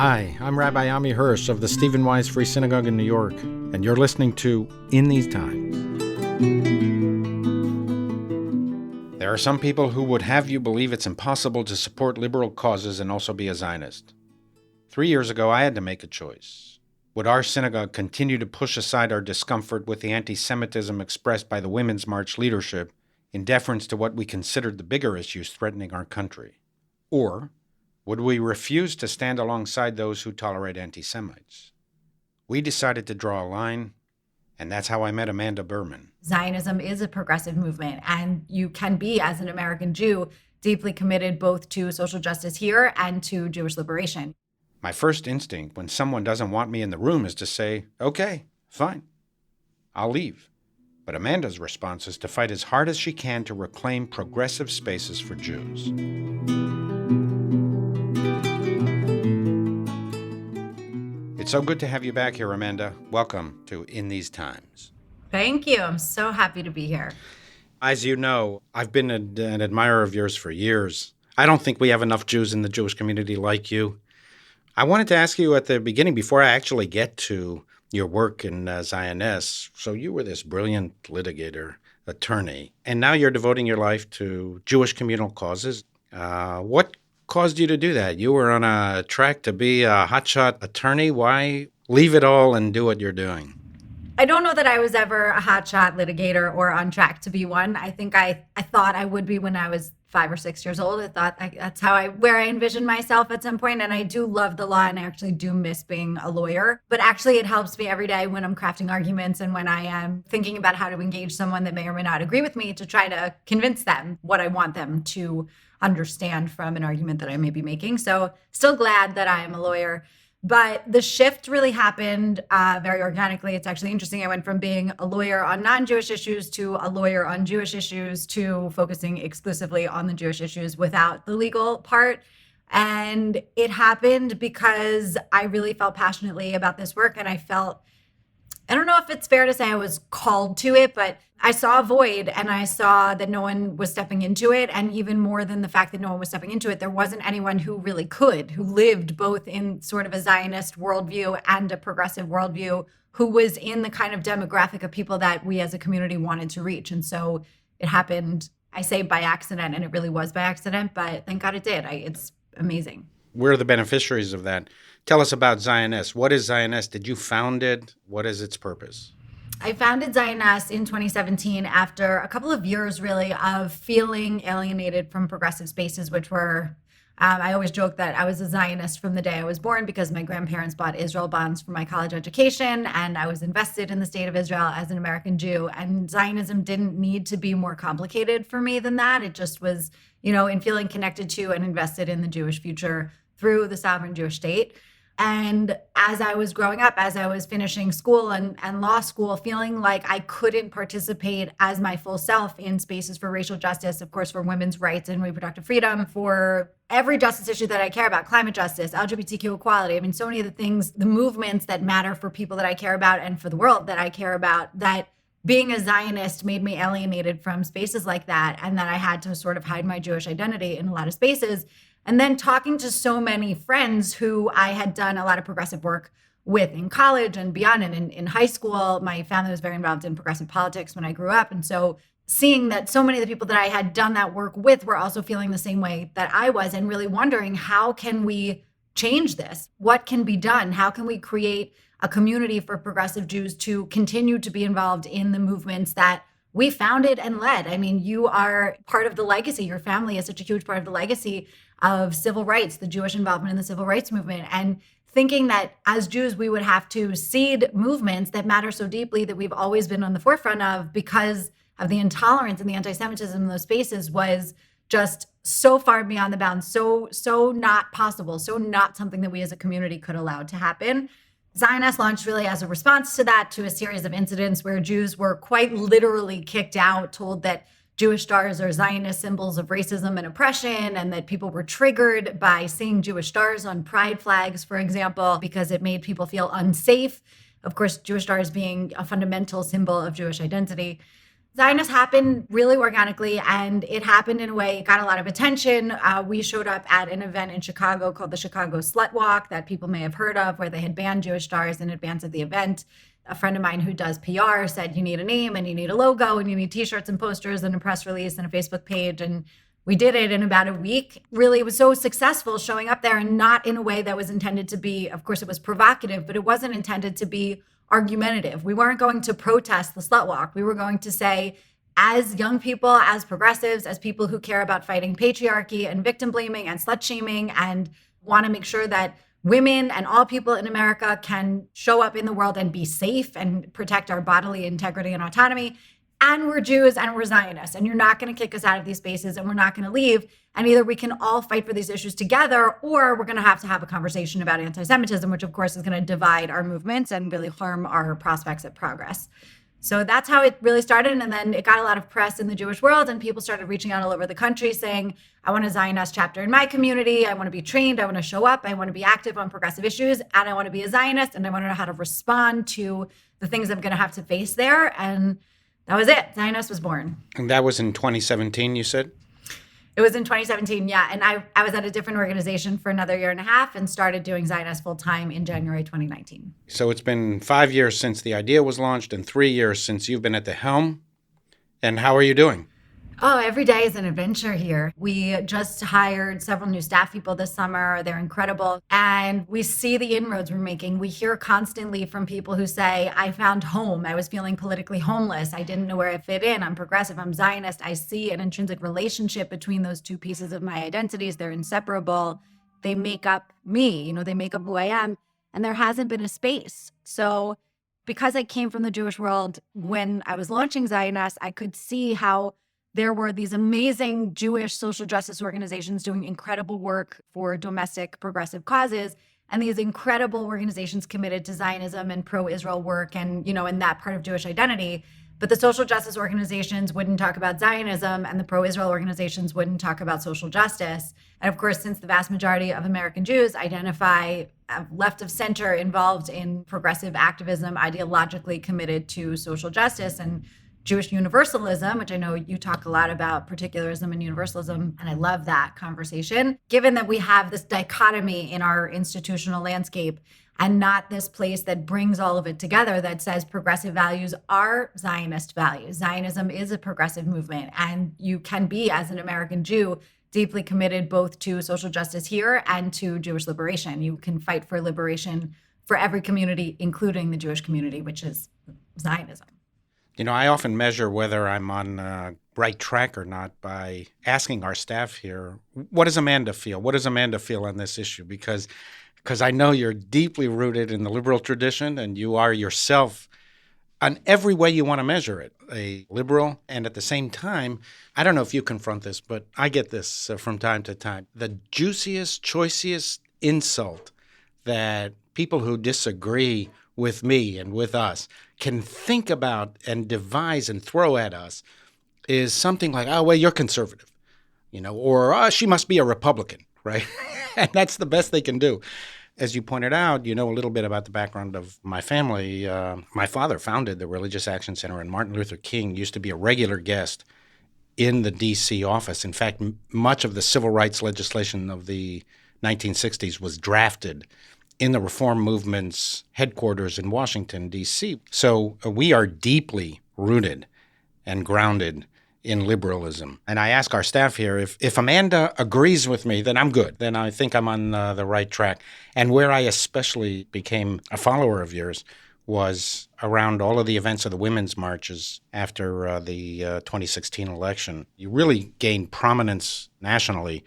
Hi, I'm Rabbi Ammi Hirsch of the Stephen Wise Free Synagogue in New York, and you're listening to In These Times. There are some people who would have you believe it's impossible to support liberal causes and also be a Zionist. 3 years ago, I had to make a choice. Would our synagogue continue to push aside our discomfort with the anti-Semitism expressed by the Women's March leadership in deference to what we considered the bigger issues threatening our country? Or would we refuse to stand alongside those who tolerate anti-Semites? We decided to draw a line, and that's how I met Amanda Berman. Zionism is a progressive movement, and you can be, as an American Jew, deeply committed both to social justice here and to Jewish liberation. My first instinct when someone doesn't want me in the room is to say, okay, fine, I'll leave. But Amanda's response is to fight as hard as she can to reclaim progressive spaces for Jews. It's so good to have you back here, Amanda. Welcome to In These Times. Thank you. I'm so happy to be here. As you know, I've been an admirer of yours for years. I don't think we have enough Jews in the Jewish community like you. I wanted to ask you at the beginning, before I actually get to your work in Zioness, so you were this brilliant litigator, attorney, and now you're devoting your life to Jewish communal causes. What caused you to do that? You were on a track to be a hotshot attorney. Why leave it all and do what you're doing? I don't know that I was ever a hotshot litigator or on track to be one. I think I thought I would be when I was 5 or 6 years old. I thought that's where I envisioned myself at some point. And I do love the law, and I actually do miss being a lawyer. But actually, it helps me every day when I'm crafting arguments and when I am thinking about how to engage someone that may or may not agree with me to try to convince them what I want them to understand from an argument that I may be making. So still glad that I am a lawyer. But the shift really happened very organically. It's actually interesting. I went from being a lawyer on non-Jewish issues to a lawyer on Jewish issues to focusing exclusively on the Jewish issues without the legal part. And it happened because I really felt passionately about this work. And I don't know if it's fair to say I was called to it, but I saw a void and I saw that no one was stepping into it. And even more than the fact that no one was stepping into it, there wasn't anyone who really could, who lived both in sort of a Zionist worldview and a progressive worldview, who was in the kind of demographic of people that we as a community wanted to reach. And so it happened, I say by accident, and it really was by accident, but thank God it did. It's amazing. We're the beneficiaries of that. Tell us about Zioness. What is Zioness? Did you found it? What is its purpose? I founded Zioness in 2017 after a couple of years, really, of feeling alienated from progressive spaces, which were, I always joke that I was a Zionist from the day I was born because my grandparents bought Israel bonds for my college education, and I was invested in the state of Israel as an American Jew. And Zionism didn't need to be more complicated for me than that. It just was, in feeling connected to and invested in the Jewish future through the sovereign Jewish state. And as I was growing up, as I was finishing school and law school, feeling like I couldn't participate as my full self in spaces for racial justice, of course, for women's rights and reproductive freedom, for every justice issue that I care about, climate justice, LGBTQ equality. I mean, so many of the things, the movements that matter for people that I care about and for the world that I care about, that being a Zionist made me alienated from spaces like that, and that I had to sort of hide my Jewish identity in a lot of spaces. And then talking to so many friends who I had done a lot of progressive work with in college and beyond, and in high school, my family was very involved in progressive politics when I grew up. And so seeing that so many of the people that I had done that work with were also feeling the same way that I was, and really wondering, how can we change this? What can be done? How can we create a community for progressive Jews to continue to be involved in the movements that we founded and led? I mean, you are part of the legacy. Your family is such a huge part of the legacy of civil rights, the Jewish involvement in the civil rights movement, and thinking that as Jews, we would have to seed movements that matter so deeply, that we've always been on the forefront of, because of the intolerance and the anti-Semitism in those spaces, was just so far beyond the bounds, so not possible, so not something that we as a community could allow to happen. Zioness launched really as a response to that, to a series of incidents where Jews were quite literally kicked out, told that Jewish stars are Zionist symbols of racism and oppression, and that people were triggered by seeing Jewish stars on pride flags, for example, because it made people feel unsafe. Of course, Jewish stars being a fundamental symbol of Jewish identity. Zioness happened really organically, and it happened in a way, it got a lot of attention. We showed up at an event in Chicago called the Chicago Slut Walk that people may have heard of, where they had banned Jewish stars in advance of the event. A friend of mine who does PR said, you need a name and you need a logo and you need t-shirts and posters and a press release and a Facebook page. And we did it in about a week. Really, it was so successful showing up there, and not in a way that was intended to be, of course, it was provocative, but it wasn't intended to be argumentative. We weren't going to protest the slut walk. We were going to say, as young people, as progressives, as people who care about fighting patriarchy and victim blaming and slut shaming, and want to make sure that women and all people in America can show up in the world and be safe and protect our bodily integrity and autonomy. And we're Jews and we're Zionists, and you're not going to kick us out of these spaces, and we're not going to leave. And either we can all fight for these issues together, or we're going to have a conversation about anti-Semitism, which of course is going to divide our movements and really harm our prospects at progress. So that's how it really started. And then it got a lot of press in the Jewish world, and people started reaching out all over the country saying, I want a Zionist chapter in my community. I want to be trained. I want to show up. I want to be active on progressive issues, and I want to be a Zionist, and I want to know how to respond to the things I'm going to have to face there. And that was it. Zioness was born. And that was in 2017, you said? It was in 2017, yeah. And I was at a different organization for another year and a half and started doing Zioness full-time in January 2019. So it's been 5 years since the idea was launched and 3 years since you've been at the helm. And how are you doing? Oh, every day is an adventure here. We just hired several new staff people this summer. They're incredible. And we see the inroads we're making. We hear constantly from people who say, I found home. I was feeling politically homeless. I didn't know where I fit in. I'm progressive. I'm Zionist. I see an intrinsic relationship between those two pieces of my identities. They're inseparable. They make up me. They make up who I am. And there hasn't been a space. So because I came from the Jewish world, when I was launching Zioness, I could see how there were these amazing Jewish social justice organizations doing incredible work for domestic progressive causes, and these incredible organizations committed to Zionism and pro-Israel work and, in that part of Jewish identity. But the social justice organizations wouldn't talk about Zionism, and the pro-Israel organizations wouldn't talk about social justice. And of course, since the vast majority of American Jews identify left of center, involved in progressive activism, ideologically committed to social justice and Jewish universalism, which I know you talk a lot about, particularism and universalism, and I love that conversation. Given that we have this dichotomy in our institutional landscape and not this place that brings all of it together, that says progressive values are Zionist values. Zionism is a progressive movement, and you can be, as an American Jew, deeply committed both to social justice here and to Jewish liberation. You can fight for liberation for every community, including the Jewish community, which is Zionism. I often measure whether I'm on the right track or not by asking our staff here, what does Amanda feel? What does Amanda feel on this issue? Because I know you're deeply rooted in the liberal tradition, and you are yourself on every way you want to measure it, a liberal. And at the same time, I don't know if you confront this, but I get this from time to time. The juiciest, choicest insult that people who disagree with me and with us can think about and devise and throw at us is something like, oh, well, you're conservative, or oh, she must be a Republican, right? And that's the best they can do. As you pointed out, a little bit about the background of my family. My father founded the Religious Action Center, and Martin Luther King used to be a regular guest in the D.C. office. In fact, much of the civil rights legislation of the 1960s was drafted in the reform movement's headquarters in Washington, D.C. So we are deeply rooted and grounded in liberalism. And I ask our staff here, if Amanda agrees with me, then I'm good. Then I think I'm on the right track. And where I especially became a follower of yours was around all of the events of the women's marches after the 2016 election. You really gained prominence nationally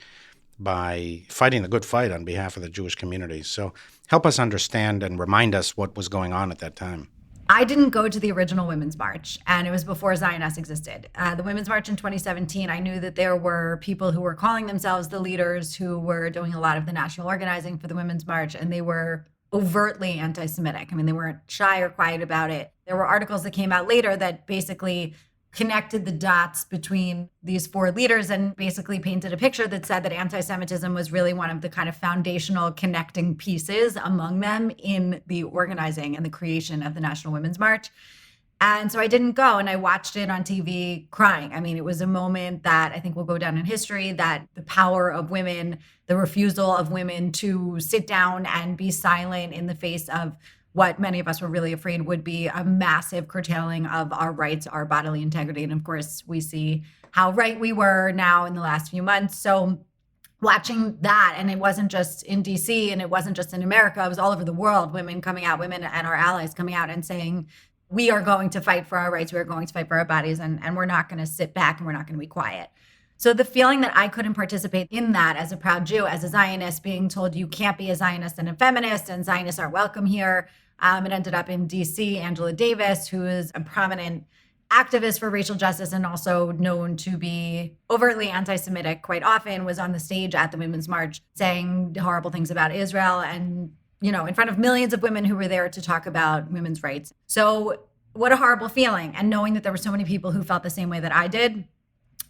by fighting the good fight on behalf of the Jewish community. So help us understand and remind us what was going on at that time. I didn't go to the original Women's March, and it was before Zioness existed. The Women's March in 2017, I knew that there were people who were calling themselves the leaders who were doing a lot of the national organizing for the Women's March, and they were overtly anti-Semitic. I mean, they weren't shy or quiet about it. There were articles that came out later that basically connected the dots between these four leaders and basically painted a picture that said that anti-Semitism was really one of the kind of foundational connecting pieces among them in the organizing and the creation of the National Women's March. And so I didn't go, and I watched it on TV crying. I mean, it was a moment that I think will go down in history, that the power of women, the refusal of women to sit down and be silent in the face of what many of us were really afraid would be a massive curtailing of our rights, our bodily integrity. And of course, we see how right we were now in the last few months. So watching that, and it wasn't just in DC and it wasn't just in America, it was all over the world, women coming out, women and our allies coming out and saying, we are going to fight for our rights. We are going to fight for our bodies, and we're not going to sit back and we're not going to be quiet. So the feeling that I couldn't participate in that as a proud Jew, as a Zionist, being told you can't be a Zionist and a feminist, and Zionists aren't welcome here. It ended up in DC. Angela Davis, who is a prominent activist for racial justice and also known to be overtly anti-Semitic quite often, was on the stage at the Women's March saying horrible things about Israel and in front of millions of women who were there to talk about women's rights. So what a horrible feeling. And knowing that there were so many people who felt the same way that I did.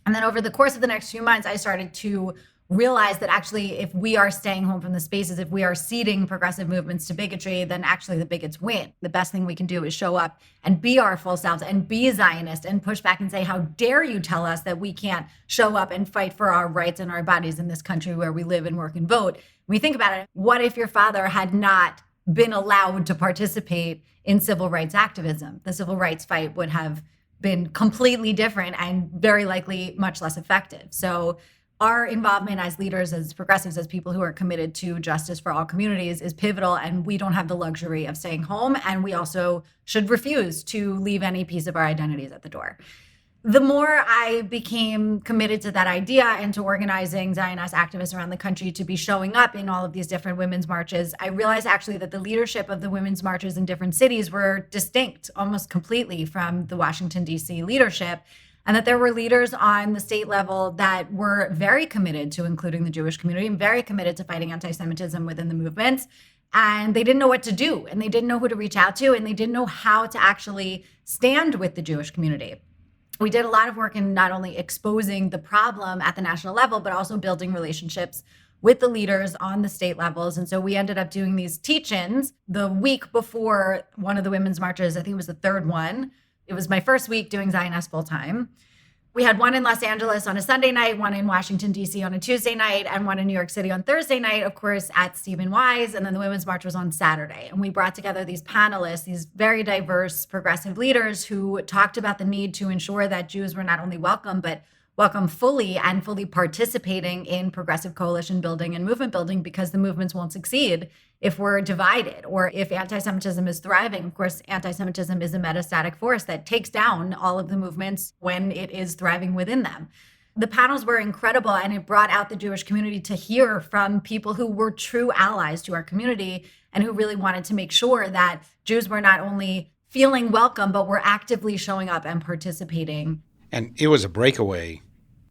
And then over the course of the next few months, I started to realize that actually, if we are staying home from the spaces, if we are ceding progressive movements to bigotry, then actually the bigots win. The best thing we can do is show up and be our full selves and be Zionist and push back and say, how dare you tell us that we can't show up and fight for our rights and our bodies in this country where we live and work and vote. When we think about it, what if your father had not been allowed to participate in civil rights activism? The civil rights fight would have been completely different and very likely much less effective. So our involvement as leaders, as progressives, as people who are committed to justice for all communities is pivotal, and we don't have the luxury of staying home, and we also should refuse to leave any piece of our identities at the door. The more I became committed to that idea and to organizing Zionist activists around the country to be showing up in all of these different women's marches, I realized actually that the leadership of the women's marches in different cities were distinct almost completely from the Washington, D.C. leadership, and that there were leaders on the state level that were very committed to including the Jewish community and very committed to fighting anti-Semitism within the movements. And they didn't know what to do, and they didn't know who to reach out to, and they didn't know how to actually stand with the Jewish community. We did a lot of work in not only exposing the problem at the national level, but also building relationships with the leaders on the state levels. And so we ended up doing these teach-ins the week before one of the women's marches. I think it was the third one. It was my first week doing Zioness full time. We had one in Los Angeles on a Sunday night, one in Washington, D.C. on a Tuesday night, and one in New York City on Thursday night, of course, at Stephen Wise. And then the Women's March was on Saturday. And we brought together these panelists, these very diverse progressive leaders who talked about the need to ensure that Jews were not only welcome, but welcome fully and fully participating in progressive coalition building and movement building, because the movements won't succeed if we're divided or if anti-Semitism is thriving. Of course, anti-Semitism is a metastatic force that takes down all of the movements when it is thriving within them. The panels were incredible, and it brought out the Jewish community to hear from people who were true allies to our community and who really wanted to make sure that Jews were not only feeling welcome, but were actively showing up and participating. And it was a breakaway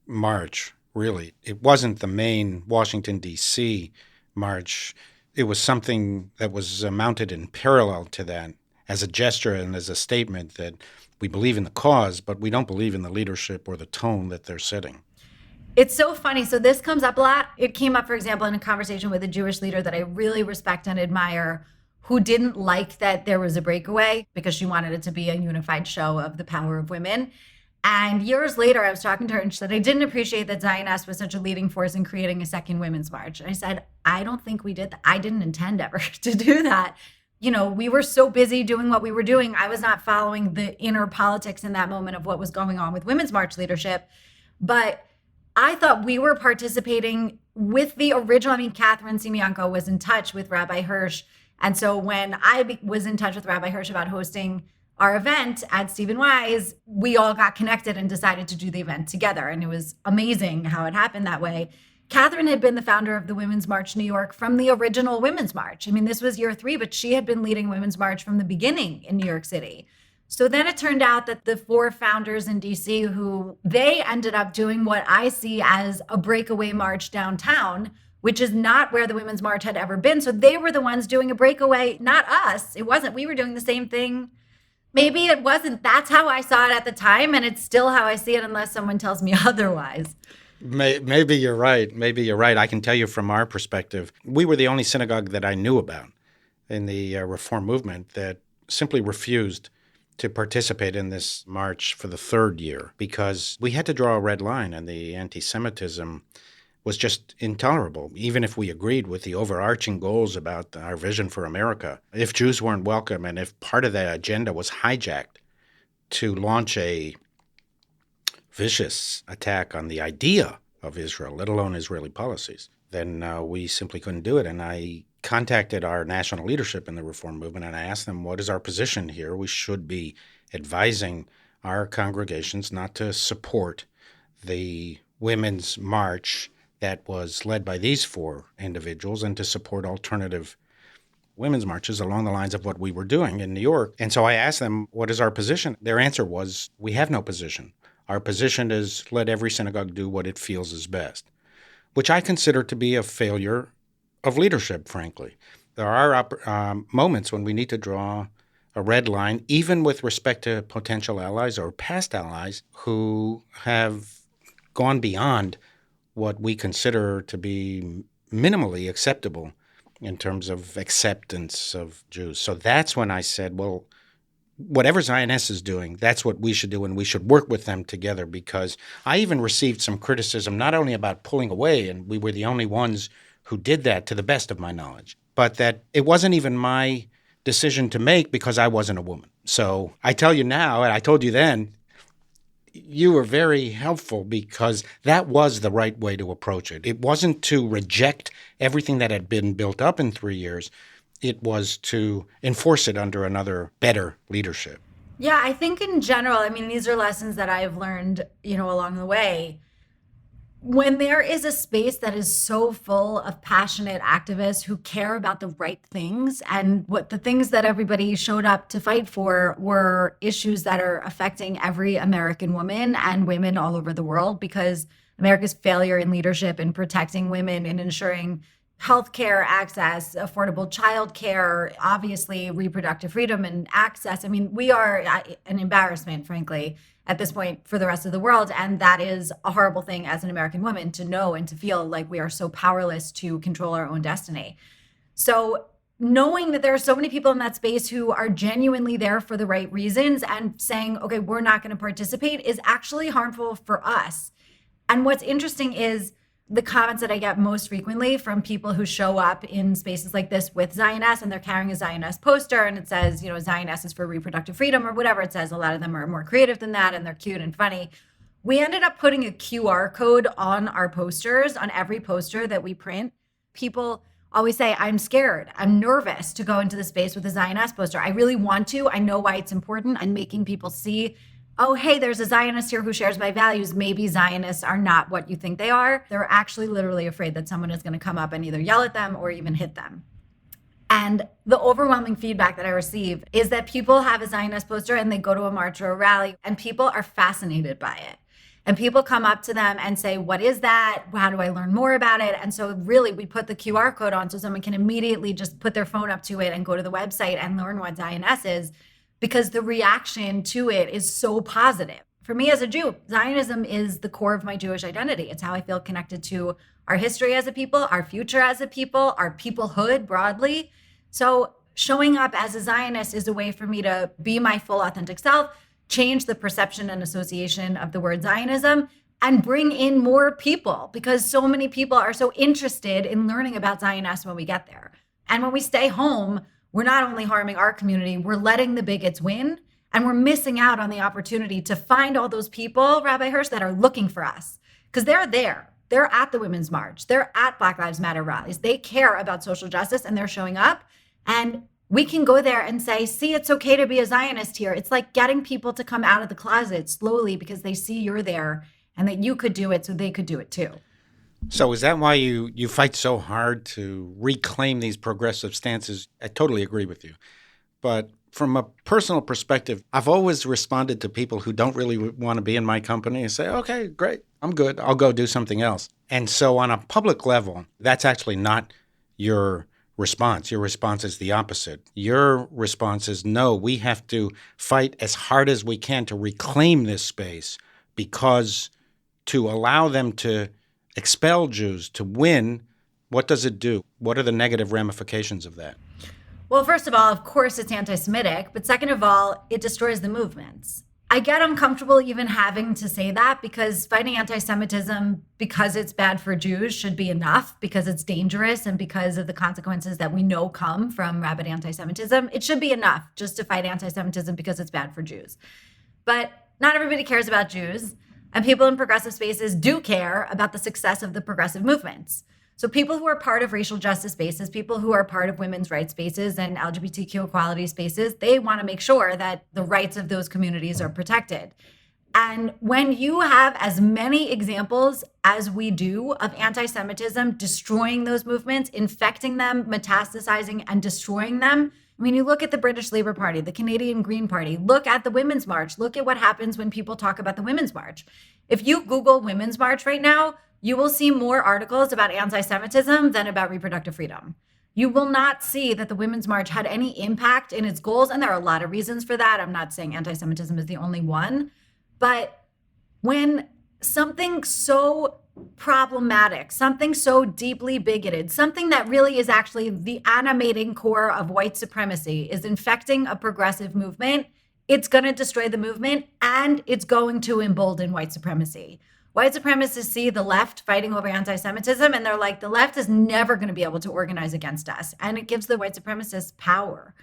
march, really. It wasn't the main Washington, D.C. march. It was something that was mounted in parallel to that as a gesture and as a statement that we believe in the cause, but we don't believe in the leadership or the tone that they're setting. It's so funny. So this comes up a lot. It came up, for example, in a conversation with a Jewish leader that I really respect and admire, who didn't like that there was a breakaway because she wanted it to be a unified show of the power of women. And years later, I was talking to her and she said, I didn't appreciate that Zioness was such a leading force in creating a second women's march. And I said, I don't think we did that. I didn't intend ever to do that. We were so busy doing what we were doing. I was not following the inner politics in that moment of what was going on with women's march leadership. But I thought we were participating with the original. Catherine Simianko was in touch with Rabbi Hirsch. And so when I was in touch with Rabbi Hirsch about hosting our event at Stephen Wise, we all got connected and decided to do the event together. And it was amazing how it happened that way. Catherine had been the founder of the Women's March New York from the original Women's March. This was year 3, but she had been leading Women's March from the beginning in New York City. So then it turned out that the 4 founders in DC, who they ended up doing what I see as a breakaway march downtown, which is not where the Women's March had ever been. So they were the ones doing a breakaway, not us. It wasn't. We were doing the same thing. Maybe it wasn't. That's how I saw it at the time, and it's still how I see it unless someone tells me otherwise. Maybe you're right. I can tell you from our perspective, we were the only synagogue that I knew about in the Reform movement that simply refused to participate in this march for the third year because we had to draw a red line, and the anti-Semitism was just intolerable, even if we agreed with the overarching goals about our vision for America. If Jews weren't welcome, and if part of the agenda was hijacked to launch a vicious attack on the idea of Israel, let alone Israeli policies, then we simply couldn't do it. And I contacted our national leadership in the reform movement, and I asked them, what is our position here? We should be advising our congregations not to support the women's march that was led by these four individuals and to support alternative women's marches along the lines of what we were doing in New York. And so I asked them, what is our position? Their answer was, we have no position. Our position is let every synagogue do what it feels is best, which I consider to be a failure of leadership, frankly. There are moments when we need to draw a red line, even with respect to potential allies or past allies who have gone beyond what we consider to be minimally acceptable in terms of acceptance of Jews. So that's when I said, well, whatever Zioness is doing, that's what we should do, and we should work with them together, because I even received some criticism not only about pulling away, and we were the only ones who did that to the best of my knowledge, but that it wasn't even my decision to make because I wasn't a woman. So I tell you now, and I told you then, you were very helpful because that was the right way to approach it. It wasn't to reject everything that had been built up in 3 years. It was to enforce it under another, better leadership. Yeah, I think in general, I mean, these are lessons that I've learned, along the way. When there is a space that is so full of passionate activists who care about the right things, and what the things that everybody showed up to fight for were issues that are affecting every American woman and women all over the world, because America's failure in leadership in protecting women and ensuring healthcare access, affordable childcare, obviously reproductive freedom and access. I mean, we are an embarrassment, frankly, at this point for the rest of the world. And that is a horrible thing as an American woman to know and to feel like we are so powerless to control our own destiny. So knowing that there are so many people in that space who are genuinely there for the right reasons and saying, okay, we're not going to participate, is actually harmful for us. And what's interesting is the comments that I get most frequently from people who show up in spaces like this with Zioness, and they're carrying a Zioness poster and it says, Zioness is for reproductive freedom or whatever it says. A lot of them are more creative than that, and they're cute and funny. We ended up putting a QR code on our posters, on every poster that we print. People always say, I'm scared, I'm nervous to go into the space with a Zioness poster. I really want to. I know why it's important. I'm making people see, oh, hey, there's a Zionist here who shares my values. Maybe Zionists are not what you think they are. They're actually literally afraid that someone is going to come up and either yell at them or even hit them. And the overwhelming feedback that I receive is that people have a Zionist poster and they go to a march or a rally and people are fascinated by it. And people come up to them and say, what is that? How do I learn more about it? And so really we put the QR code on so someone can immediately just put their phone up to it and go to the website and learn what Zioness is, because the reaction to it is so positive. For me as a Jew, Zionism is the core of my Jewish identity. It's how I feel connected to our history as a people, our future as a people, our peoplehood broadly. So showing up as a Zionist is a way for me to be my full authentic self, change the perception and association of the word Zionism, and bring in more people, because so many people are so interested in learning about Zioness when we get there. And when we stay home, we're not only harming our community, we're letting the bigots win, and we're missing out on the opportunity to find all those people, Rabbi Hirsch, that are looking for us, because they're there. They're at the Women's March. They're at Black Lives Matter rallies. They care about social justice and they're showing up. And we can go there and say, see, it's okay to be a Zionist here. It's like getting people to come out of the closet slowly because they see you're there and that you could do it so they could do it too. So is that why you fight so hard to reclaim these progressive stances? I totally agree with you. But from a personal perspective, I've always responded to people who don't really want to be in my company and say, okay, great, I'm good. I'll go do something else. And so on a public level, that's actually not your response. Your response is the opposite. Your response is, no, we have to fight as hard as we can to reclaim this space, because to allow them to expel Jews, to win, what does it do? What are the negative ramifications of that? Well, first of all, of course, it's anti-Semitic, but second of all, it destroys the movements. I get uncomfortable even having to say that because fighting anti-Semitism because it's bad for Jews should be enough, because it's dangerous and because of the consequences that we know come from rabid anti-Semitism. It should be enough just to fight anti-Semitism because it's bad for Jews. But not everybody cares about Jews, and people in progressive spaces do care about the success of the progressive movements. So people who are part of racial justice spaces, people who are part of women's rights spaces and LGBTQ equality spaces, they want to make sure that the rights of those communities are protected. And when you have as many examples as we do of anti-Semitism destroying those movements, infecting them, metastasizing, and destroying them, I mean, you look at the British Labour Party, the Canadian Green Party, look at the Women's March, look at what happens when people talk about the Women's March. If you Google Women's March right now, you will see more articles about anti-Semitism than about reproductive freedom. You will not see that the Women's March had any impact in its goals, and there are a lot of reasons for that. I'm not saying anti-Semitism is the only one, but when something so problematic, something so deeply bigoted, something that really is actually the animating core of white supremacy is infecting a progressive movement, it's going to destroy the movement and it's going to embolden white supremacy. White supremacists see the left fighting over anti-Semitism and they're like, the left is never going to be able to organize against us. And it gives the white supremacists power.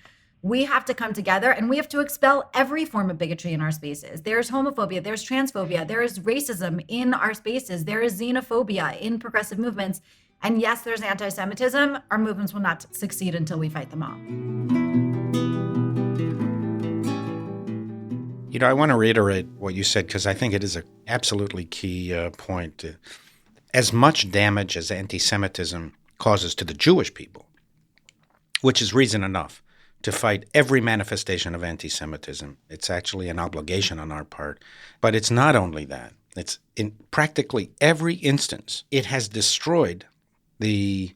We have to come together and we have to expel every form of bigotry in our spaces. There's homophobia, there's transphobia, there is racism in our spaces, there is xenophobia in progressive movements. And yes, there's anti-Semitism. Our movements will not succeed until we fight them all. You know, I want to reiterate what you said because I think it is an absolutely key point. As much damage as anti-Semitism causes to the Jewish people, which is reason enough to fight every manifestation of anti-Semitism, it's actually an obligation on our part. But it's not only that. It's in practically every instance, it has destroyed the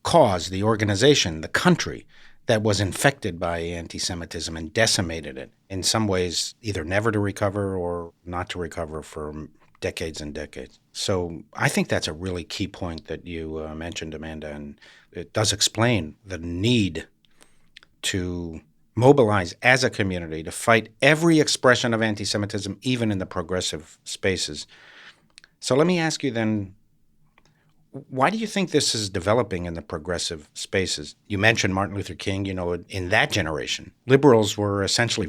cause, the organization, the country that was infected by anti-Semitism and decimated it, in some ways either never to recover or not to recover for decades and decades. So I think that's a really key point that you mentioned, Amanda, and it does explain the need to mobilize as a community to fight every expression of anti-Semitism, even in the progressive spaces. So let me ask you then, why do you think this is developing in the progressive spaces? You mentioned Martin Luther King. You know, in that generation, liberals were essentially,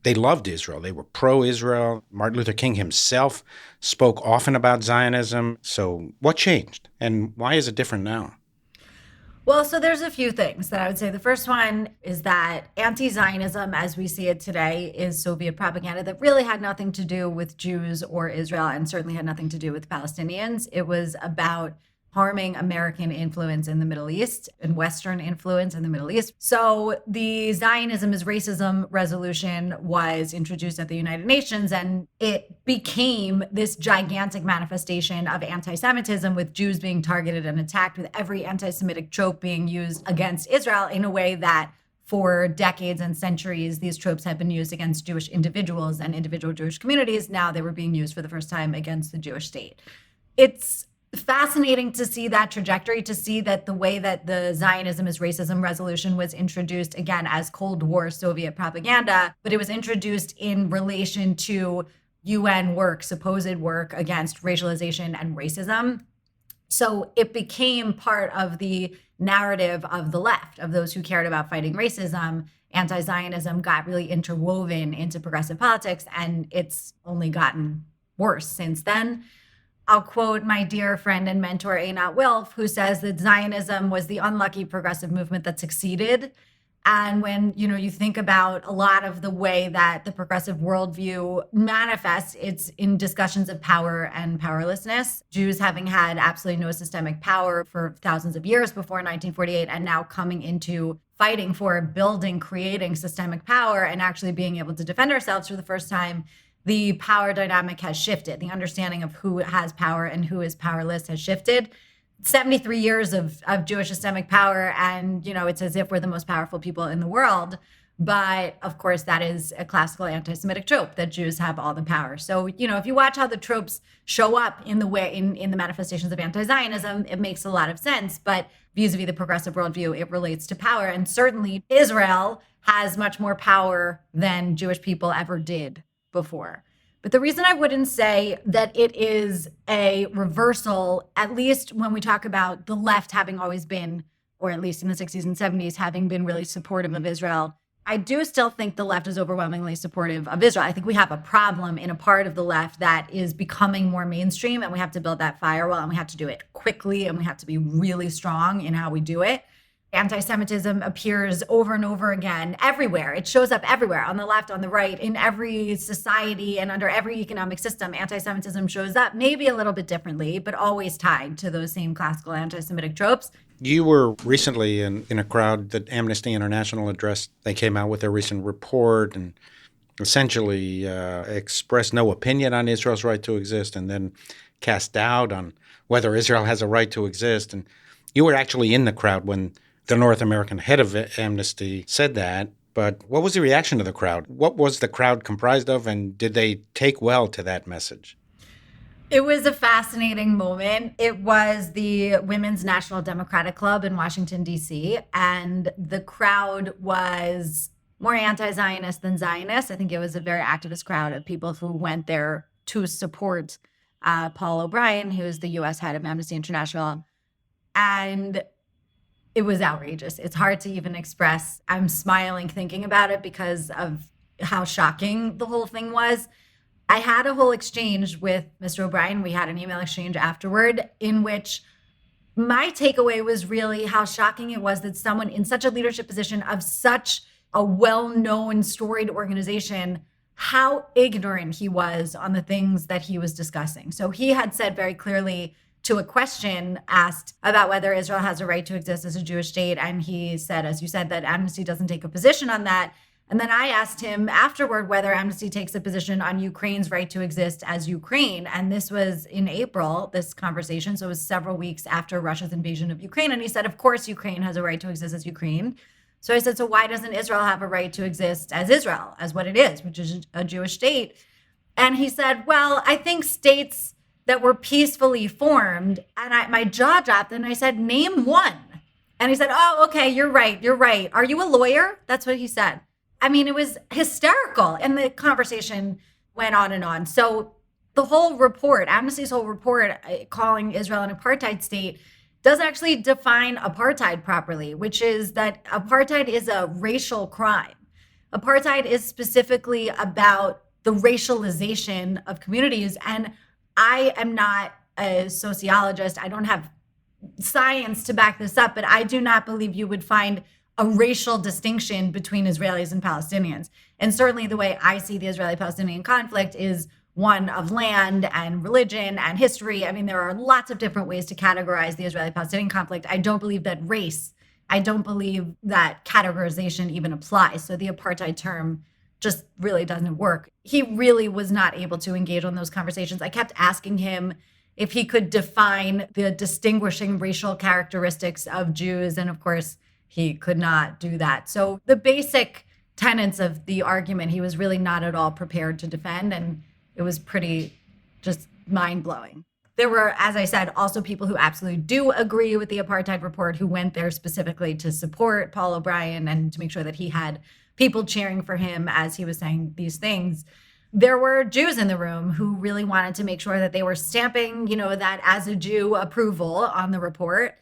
they loved Israel. They were pro-Israel. Martin Luther King himself spoke often about Zionism. So what changed? And why is it different now? Well, so there's a few things that I would say. The first one is that anti-Zionism, as we see it today, is Soviet propaganda that really had nothing to do with Jews or Israel, and certainly had nothing to do with Palestinians. It was about harming American influence in the Middle East and Western influence in the Middle East. So the Zionism is Racism resolution was introduced at the United Nations, and it became this gigantic manifestation of anti-Semitism, with Jews being targeted and attacked, with every anti-Semitic trope being used against Israel in a way that for decades and centuries, these tropes have been used against Jewish individuals and individual Jewish communities. Now they were being used for the first time against the Jewish state. It's fascinating to see that trajectory, to see that the way that the Zionism is Racism resolution was introduced, again, as Cold War Soviet propaganda, but it was introduced in relation to UN work, supposed work against racialization and racism. So it became part of the narrative of the left, of those who cared about fighting racism. Anti-Zionism got really interwoven into progressive politics, and it's only gotten worse since then. I'll quote my dear friend and mentor, Einat Wilf, who says that Zionism was the unlucky progressive movement that succeeded. And when, you think about a lot of the way that the progressive worldview manifests, it's in discussions of power and powerlessness. Jews having had absolutely no systemic power for thousands of years before 1948, and now coming into fighting for building, creating systemic power and actually being able to defend ourselves for the first time. The power dynamic has shifted. The understanding of who has power and who is powerless has shifted. 73 years of Jewish systemic power, and it's as if we're the most powerful people in the world. But of course, that is a classical anti-Semitic trope, that Jews have all the power. So if you watch how the tropes show up in the way in the manifestations of anti-Zionism, it makes a lot of sense. But if vis-a-vis the progressive worldview, it relates to power. And certainly Israel has much more power than Jewish people ever did before. But the reason I wouldn't say that it is a reversal, at least when we talk about the left having always been, or at least in the 60s and 70s, having been really supportive of Israel, I do still think the left is overwhelmingly supportive of Israel. I think we have a problem in a part of the left that is becoming more mainstream, and we have to build that firewall, and we have to do it quickly, and we have to be really strong in how we do it. Anti-Semitism appears over and over again everywhere. It shows up everywhere, on the left, on the right, in every society and under every economic system. Anti-Semitism shows up maybe a little bit differently, but always tied to those same classical anti-Semitic tropes. You were recently in a crowd that Amnesty International addressed. They came out with their recent report and essentially expressed no opinion on Israel's right to exist, and then cast doubt on whether Israel has a right to exist. And you were actually in the crowd when the North American head of Amnesty said that. But what was the reaction of the crowd? What was the crowd comprised of, and did they take well to that message? It was a fascinating moment. It was the Women's National Democratic Club in Washington, D.C., and the crowd was more anti-Zionist than Zionist. I think it was a very activist crowd of people who went there to support Paul O'Brien, who is the U.S. head of Amnesty International. And it was outrageous. It's hard to even express. I'm smiling thinking about it because of how shocking the whole thing was. I had a whole exchange with Mr. O'Brien. We had an email exchange afterward in which my takeaway was really how shocking it was that someone in such a leadership position of such a well-known, storied organization, how ignorant he was on the things that he was discussing. So he had said very clearly to a question asked about whether Israel has a right to exist as a Jewish state. And he said, as you said, that Amnesty doesn't take a position on that. And then I asked him afterward whether Amnesty takes a position on Ukraine's right to exist as Ukraine. And this was in April, this conversation. So it was several weeks after Russia's invasion of Ukraine. And he said, of course, Ukraine has a right to exist as Ukraine. So I said, so why doesn't Israel have a right to exist as Israel, as what it is, which is a Jewish state? And he said, well, I think states that were peacefully formed. And my jaw dropped and I said, name one. And he said, oh, okay, you're right. You're right. Are you a lawyer? That's what he said. I mean, it was hysterical. And the conversation went on and on. So the whole report, Amnesty's whole report calling Israel an apartheid state, does actually define apartheid properly, which is that apartheid is a racial crime. Apartheid is specifically about the racialization of communities. And I am not a sociologist. I don't have science to back this up, but I do not believe you would find a racial distinction between Israelis and Palestinians. And certainly the way I see the Israeli-Palestinian conflict is one of land and religion and history. I mean, there are lots of different ways to categorize the Israeli-Palestinian conflict. I don't believe that race, I don't believe that categorization even applies. So the apartheid term just really doesn't work. He really was not able to engage on those conversations. I kept asking him if he could define the distinguishing racial characteristics of Jews. And of course, he could not do that. So the basic tenets of the argument, he was really not at all prepared to defend. And it was pretty just mind-blowing. There were, as I said, also people who absolutely do agree with the apartheid report who went there specifically to support Paul O'Brien and to make sure that he had people cheering for him as he was saying these things. There were Jews in the room who really wanted to make sure that they were stamping, that as a Jew approval on the report.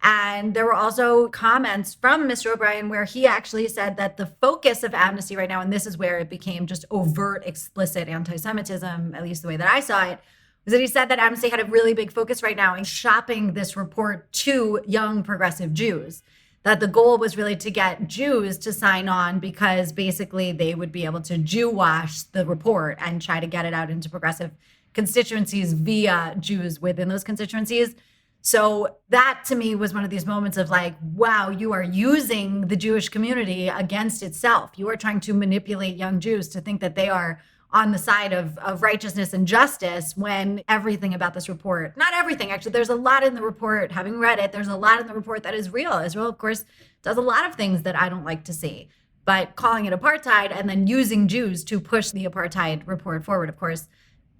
And there were also comments from Mr. O'Brien where he actually said that the focus of Amnesty right now, and this is where it became just overt, explicit anti-Semitism, at least the way that I saw it, was that he said that Amnesty had a really big focus right now in shopping this report to young progressive Jews. That the goal was really to get Jews to sign on because basically they would be able to Jew wash the report and try to get it out into progressive constituencies via Jews within those constituencies. So that to me was one of these moments of like, wow, you are using the Jewish community against itself. You are trying to manipulate young Jews to think that they are on the side of righteousness and justice when everything about this report, not everything, actually, there's a lot in the report, having read it, there's a lot in the report that is real. Israel, of course, does a lot of things that I don't like to see. But calling it apartheid and then using Jews to push the apartheid report forward, of course,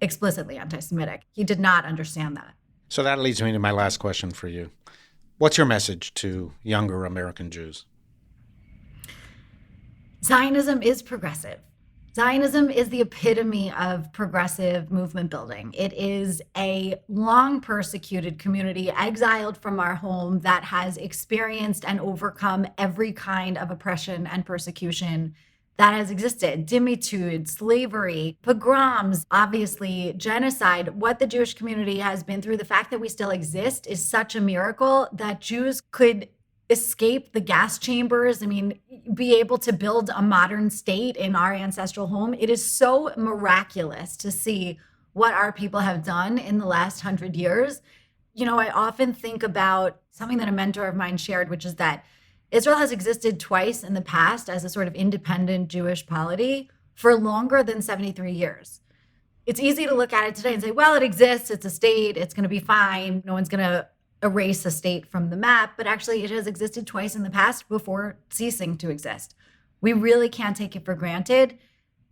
explicitly anti-Semitic. He did not understand that. So that leads me to my last question for you. What's your message to younger American Jews? Zionism is progressive. Zionism is the epitome of progressive movement building. It is a long persecuted community exiled from our home that has experienced and overcome every kind of oppression and persecution that has existed. Dhimmitude, slavery, pogroms, obviously genocide. What the Jewish community has been through, the fact that we still exist is such a miracle that Jews could escape the gas chambers. I mean, be able to build a modern state in our ancestral home. It is so miraculous to see what our people have done in the last 100 years. You know, I often think about something that a mentor of mine shared, which is that Israel has existed twice in the past as a sort of independent Jewish polity for longer than 73 years. It's easy to look at it today and say, well, it exists, it's a state, it's going to be fine, no one's going to erase a state from the map, but actually it has existed twice in the past before ceasing to exist. We really can't take it for granted.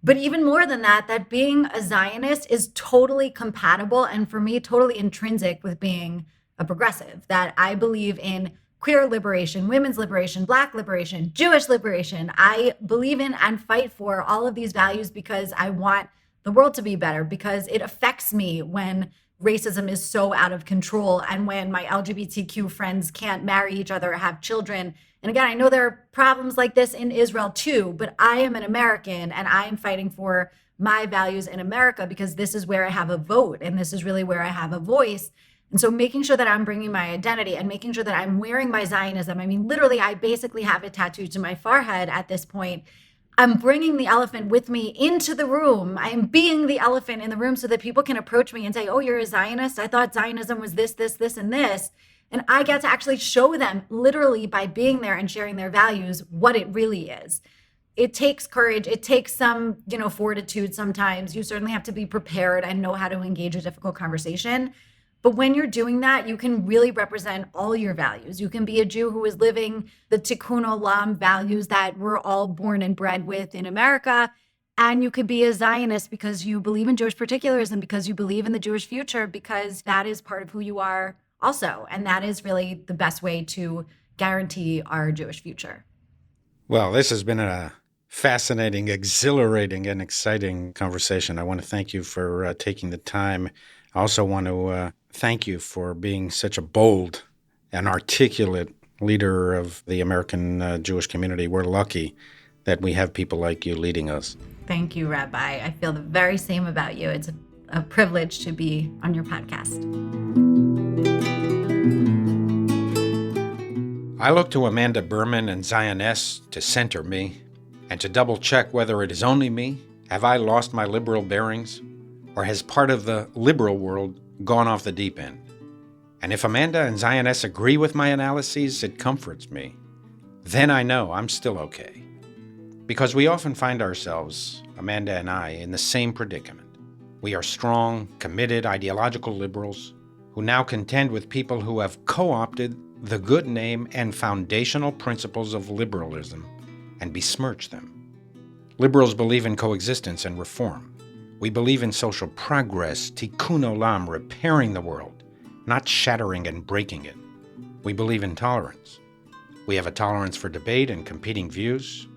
But even more than that, that being a Zionist is totally compatible and for me, totally intrinsic with being a progressive, that I believe in queer liberation, women's liberation, Black liberation, Jewish liberation. I believe in and fight for all of these values because I want the world to be better, because it affects me when racism is so out of control and when my LGBTQ friends can't marry each other or have children. And again, I know there are problems like this in Israel too, but I am an American and I am fighting for my values in America because this is where I have a vote and this is really where I have a voice. And so making sure that I'm bringing my identity and making sure that I'm wearing my Zionism. I mean, literally, I basically have it tattooed to my forehead at this point. I'm bringing the elephant with me into the room. I am being the elephant in the room so that people can approach me and say, oh, you're a Zionist? I thought Zionism was this, this, this, and this. And I get to actually show them literally by being there and sharing their values what it really is. It takes courage. It takes some, fortitude sometimes. You certainly have to be prepared and know how to engage a difficult conversation. But when you're doing that, you can really represent all your values. You can be a Jew who is living the Tikkun Olam values that we're all born and bred with in America. And you could be a Zionist because you believe in Jewish particularism, because you believe in the Jewish future, because that is part of who you are also. And that is really the best way to guarantee our Jewish future. Well, this has been a fascinating, exhilarating, and exciting conversation. I want to thank you for taking the time. I also want to thank you for being such a bold and articulate leader of the American Jewish community. We're lucky that we have people like you leading us. Thank you, Rabbi. I feel the very same about you. It's a privilege to be on your podcast. I look to Amanda Berman and Zioness to center me and to double check whether it is only me. Have I lost my liberal bearings? Or has part of the liberal world gone off the deep end? And if Amanda and Zioness agree with my analyses, it comforts me. Then I know I'm still okay. Because we often find ourselves, Amanda and I, in the same predicament. We are strong, committed, ideological liberals who now contend with people who have co-opted the good name and foundational principles of liberalism and besmirch them. Liberals believe in coexistence and reform. We believe in social progress, tikkun olam, repairing the world, not shattering and breaking it. We believe in tolerance. We have a tolerance for debate and competing views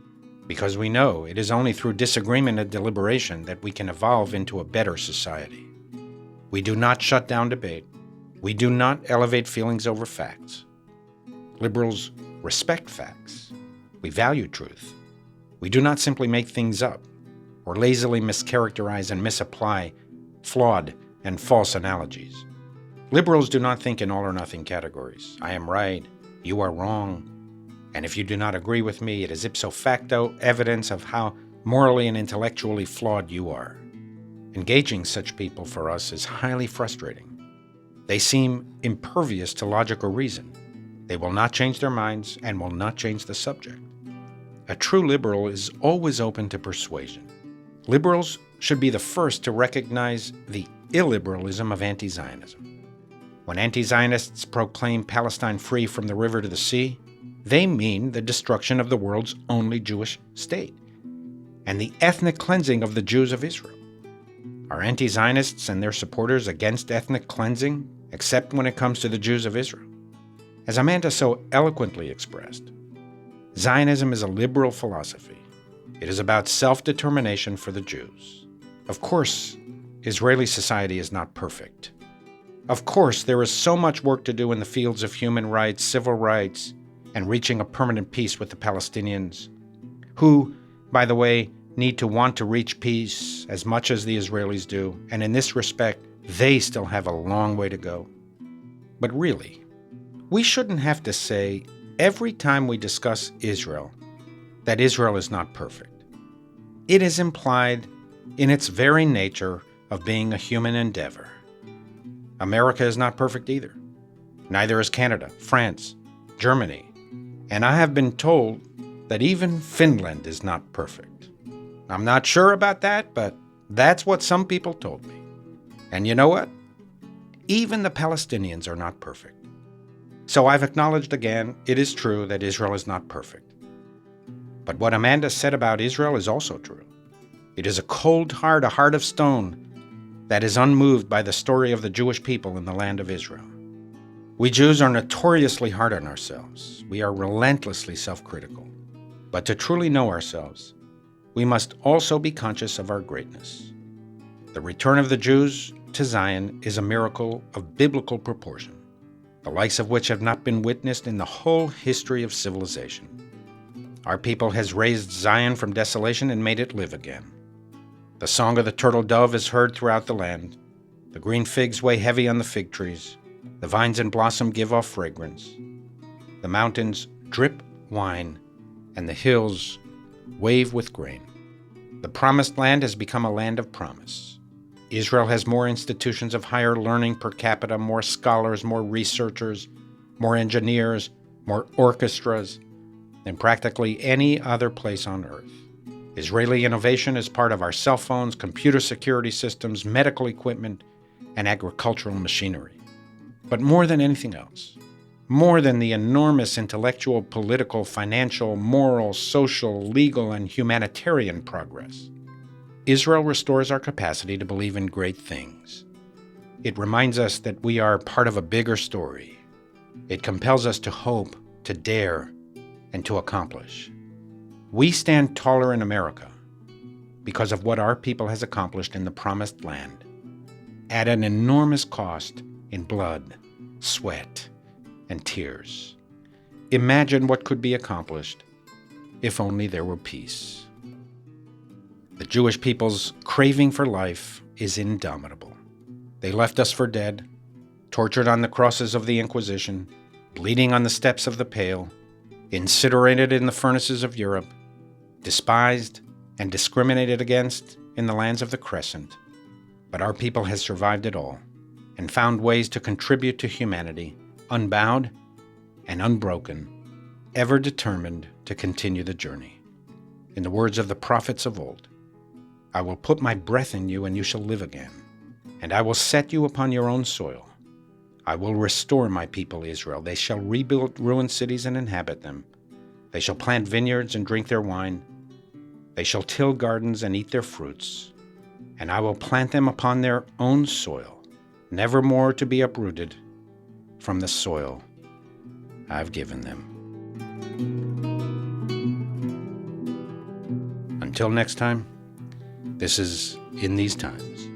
because we know it is only through disagreement and deliberation that we can evolve into a better society. We do not shut down debate. We do not elevate feelings over facts. Liberals respect facts. We value truth. We do not simply make things up or lazily mischaracterize and misapply flawed and false analogies. Liberals do not think in all or nothing categories. I am right, you are wrong, and if you do not agree with me, it is ipso facto evidence of how morally and intellectually flawed you are. Engaging such people for us is highly frustrating. They seem impervious to logic or reason. They will not change their minds and will not change the subject. A true liberal is always open to persuasion. Liberals should be the first to recognize the illiberalism of anti-Zionism. When anti-Zionists proclaim Palestine free from the river to the sea, they mean the destruction of the world's only Jewish state and the ethnic cleansing of the Jews of Israel. Are anti-Zionists and their supporters against ethnic cleansing, except when it comes to the Jews of Israel? As Amanda so eloquently expressed, Zionism is a liberal philosophy. It is about self-determination for the Jews. Of course, Israeli society is not perfect. Of course, there is so much work to do in the fields of human rights, civil rights, and reaching a permanent peace with the Palestinians, who, by the way, need to want to reach peace as much as the Israelis do, and in this respect, they still have a long way to go. But really, we shouldn't have to say every time we discuss Israel that Israel is not perfect. It is implied in its very nature of being a human endeavor. America is not perfect either. Neither is Canada, France, Germany, and I have been told that even Finland is not perfect. I'm not sure about that, but that's what some people told me. And you know what? Even the Palestinians are not perfect. So I've acknowledged again, it is true that Israel is not perfect. But what Amanda said about Israel is also true. It is a cold heart, a heart of stone, that is unmoved by the story of the Jewish people in the land of Israel. We Jews are notoriously hard on ourselves. We are relentlessly self-critical. But to truly know ourselves, we must also be conscious of our greatness. The return of the Jews to Zion is a miracle of biblical proportion, the likes of which have not been witnessed in the whole history of civilization. Our people has raised Zion from desolation and made it live again. The song of the turtle dove is heard throughout the land. The green figs weigh heavy on the fig trees. The vines in blossom give off fragrance. The mountains drip wine, and the hills wave with grain. The promised land has become a land of promise. Israel has more institutions of higher learning per capita, more scholars, more researchers, more engineers, more orchestras than practically any other place on earth. Israeli innovation is part of our cell phones, computer security systems, medical equipment, and agricultural machinery. But more than anything else, more than the enormous intellectual, political, financial, moral, social, legal, and humanitarian progress, Israel restores our capacity to believe in great things. It reminds us that we are part of a bigger story. It compels us to hope, to dare, and to accomplish. We stand taller in America because of what our people has accomplished in the Promised Land, at an enormous cost in blood, sweat, and tears. Imagine what could be accomplished if only there were peace. The Jewish people's craving for life is indomitable. They left us for dead, tortured on the crosses of the Inquisition, bleeding on the steps of the Pale, incinerated in the furnaces of Europe, despised and discriminated against in the lands of the Crescent. But our people has survived it all and found ways to contribute to humanity, unbowed and unbroken, ever determined to continue the journey. In the words of the prophets of old, I will put my breath in you and you shall live again, and I will set you upon your own soil. I will restore my people Israel. They shall rebuild ruined cities and inhabit them. They shall plant vineyards and drink their wine. They shall till gardens and eat their fruits. And I will plant them upon their own soil, never more to be uprooted from the soil I've given them. Until next time, this is In These Times.